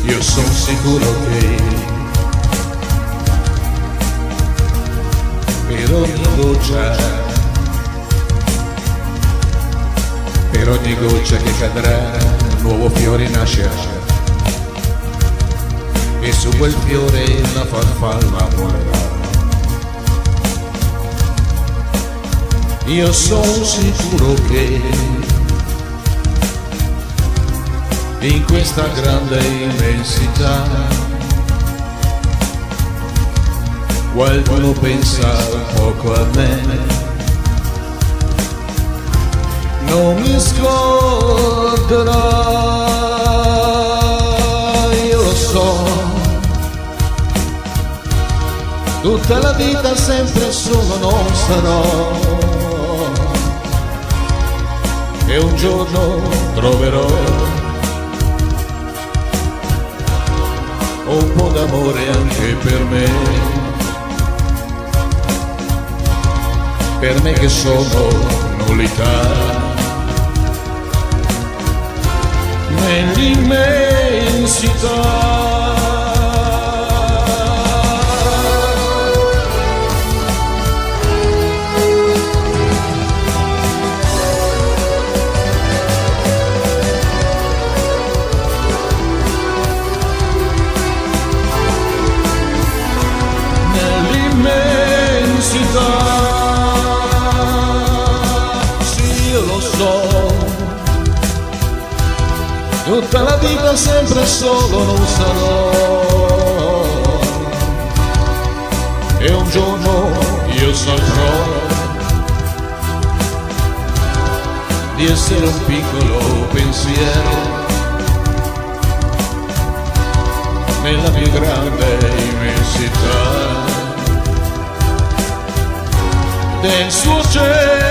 io sono sicuro che per ogni goccia che cadrà un nuovo fiore nascerà, e su quel fiore una farfalla volerà. Io sono sicuro che in questa grande immensità qualcuno pensa un poco a me. Non mi scorderò, io lo so, tutta la vita sempre solo non sarò, e un giorno troverò un po' d'amore anche per me che sono nullità nell'immensità. Sì, io lo so, tutta la vita sempre solo non sarò, e un giorno io saprò di essere un piccolo pensiero nella più grande immensità del suo cielo.